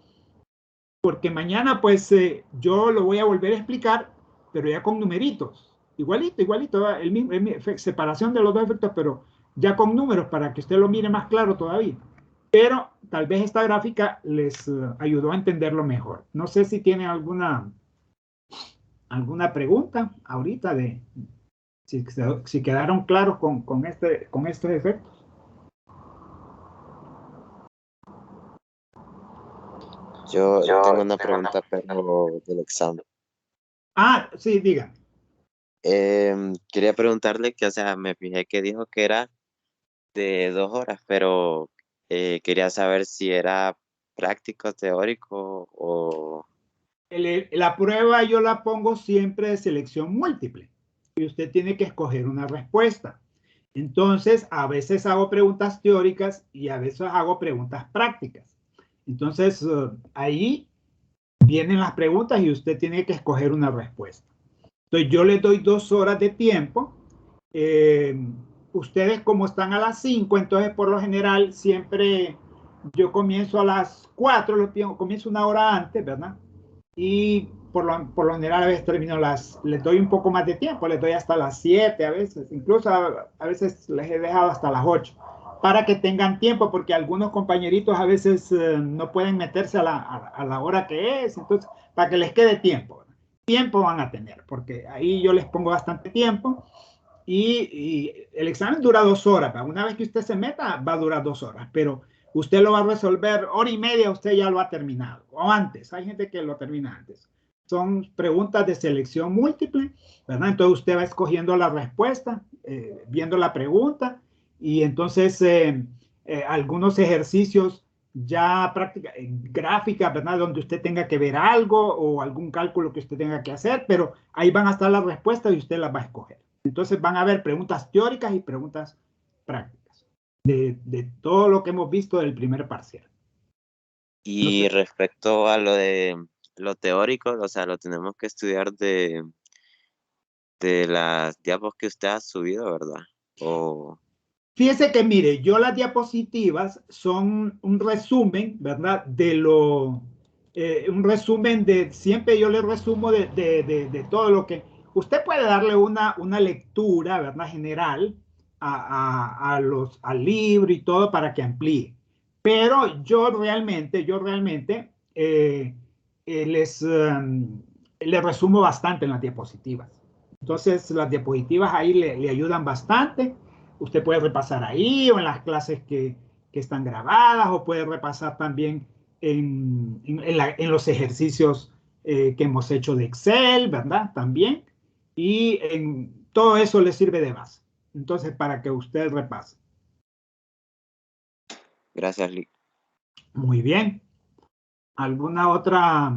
porque mañana pues yo lo voy a volver a explicar, pero ya con numeritos. Igualito, igualito, el mismo, separación de los dos efectos, pero ya con números para que usted lo mire más claro todavía. Pero tal vez esta gráfica les ayudó a entenderlo mejor. No sé si tienen alguna pregunta ahorita de si quedaron claros con estos efectos. Yo tengo una pregunta, pero del examen. Ah, sí, diga. Quería preguntarle que, o sea, me fijé que dijo que era de 2 horas, pero quería saber si era práctico, teórico o... La prueba yo la pongo siempre de selección múltiple y usted tiene que escoger una respuesta. Entonces, a veces hago preguntas teóricas y a veces hago preguntas prácticas. Entonces, ahí vienen las preguntas y usted tiene que escoger una respuesta. Entonces, yo les doy 2 horas de tiempo. Ustedes como están a las 5, entonces por lo general siempre yo comienzo a las 4, comienzo una hora antes, ¿verdad? Y por lo general a veces termino les doy un poco más de tiempo, les doy hasta las 7 a veces, incluso a veces les he dejado hasta las 8, para que tengan tiempo, porque algunos compañeritos a veces no pueden meterse a la hora que es, entonces para que les quede tiempo, ¿verdad? Tiempo van a tener, porque ahí yo les pongo bastante tiempo y el examen dura 2 horas, ¿verdad? Una vez que usted se meta va a durar 2 horas, pero usted lo va a resolver hora y media, usted ya lo ha terminado, o antes, hay gente que lo termina antes. Son preguntas de selección múltiple, ¿verdad? Entonces usted va escogiendo la respuesta, viendo la pregunta, y entonces algunos ejercicios ya gráficas, ¿verdad? Donde usted tenga que ver algo o algún cálculo que usted tenga que hacer, pero ahí van a estar las respuestas y usted las va a escoger. Entonces van a haber preguntas teóricas y preguntas prácticas de todo lo que hemos visto del primer parcial. Y respecto a lo de lo teórico, o sea, lo tenemos que estudiar de las diapos que usted ha subido, ¿verdad? O... Fíjese que, mire, yo las diapositivas son un resumen, ¿verdad? Un resumen siempre yo le resumo de todo lo que... Usted puede darle una lectura, ¿verdad? General, al libro y todo para que amplíe. Pero yo realmente les resumo bastante en las diapositivas. Entonces, las diapositivas ahí le ayudan bastante. Usted puede repasar ahí o en las clases que están grabadas, o puede repasar también en los ejercicios que hemos hecho de Excel, ¿verdad? También. Y todo eso le sirve de base. Entonces, para que usted repase. Gracias, Lee. Muy bien. ¿Alguna otra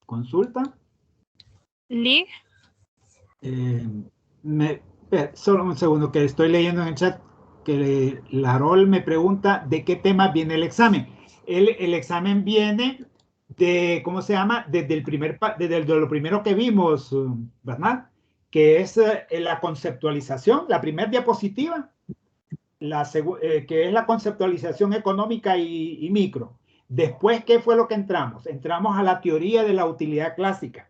consulta? Lee, Solo un segundo, que estoy leyendo en el chat que Larol me pregunta de qué tema viene el examen. El examen viene de, ¿cómo se llama? Desde lo primero que vimos, ¿verdad? Que es la conceptualización, la primera diapositiva, que es la conceptualización económica y micro. Después, ¿qué fue lo que entramos? Entramos a la teoría de la utilidad clásica.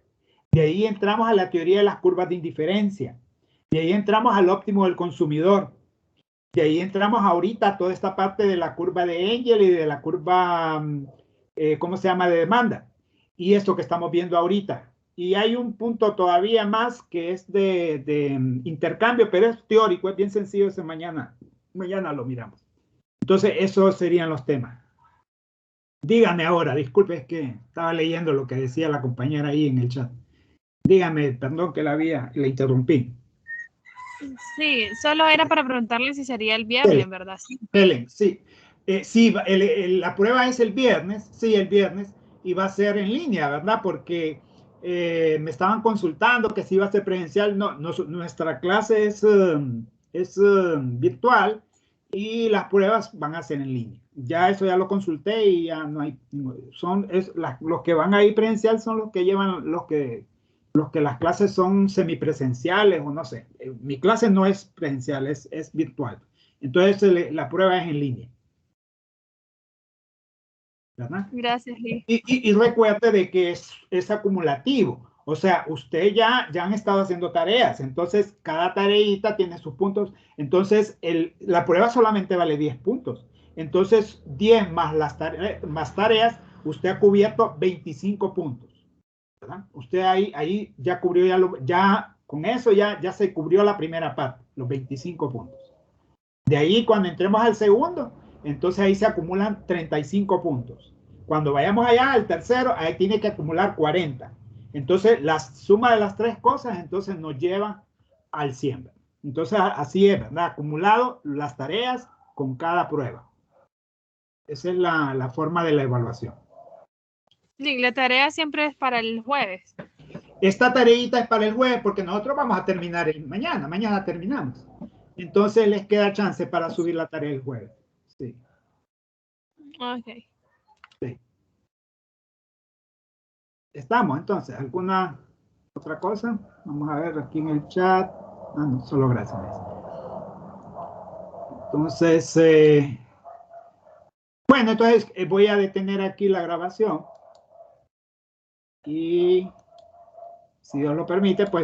De ahí entramos a la teoría de las curvas de indiferencia. De ahí entramos al óptimo del consumidor. De ahí entramos ahorita a toda esta parte de la curva de Engel y de la curva, ¿cómo se llama?, de demanda. Y esto que estamos viendo ahorita. Y hay un punto todavía más que es de intercambio, pero es teórico, es bien sencillo ese mañana. Mañana lo miramos. Entonces, esos serían los temas. Dígame ahora, disculpe, es que estaba leyendo lo que decía la compañera ahí en el chat. Dígame, perdón que la interrumpí. sí, solo era para preguntarle si sería el viernes, ¿verdad? Sí. Helen, sí. Sí, la prueba es el viernes, sí, el viernes, y va a ser en línea, ¿verdad? Porque me estaban consultando que si iba a ser presencial. No, nuestra clase es virtual y las pruebas van a ser en línea. Ya eso ya lo consulté y ya no hay, los que van a ir presencial son los que llevan, los que las clases son semipresenciales o no sé. Mi clase no es presencial, es virtual. Entonces la prueba es en línea. ¿Verdad? Gracias, Lee. Y recuerde de que es acumulativo. O sea, usted ya han estado haciendo tareas. Entonces, cada tareita tiene sus puntos. Entonces, la prueba solamente vale 10 puntos. Entonces, 10 más más tareas, usted ha cubierto 25 puntos. ¿Verdad? Usted ahí ya cubrió, ya con eso ya se cubrió la primera parte, los 25 puntos. De ahí, cuando entremos al segundo, entonces ahí se acumulan 35 puntos. Cuando vayamos allá al tercero, ahí tiene que acumular 40. Entonces, la suma de las tres cosas, entonces nos lleva al 100. Entonces, así es, ¿verdad? Acumulado las tareas con cada prueba. Esa es la forma de la evaluación. Lee, la tarea siempre es para el jueves. Esta tareita es para el jueves porque nosotros vamos a terminar mañana terminamos. Entonces les queda chance para subir la tarea el jueves. Sí. Ok. Sí. Estamos, entonces, ¿alguna otra cosa? Vamos a ver aquí en el chat. No, solo gracias. Entonces, bueno, entonces voy a detener aquí la grabación. Y si Dios lo permite, pues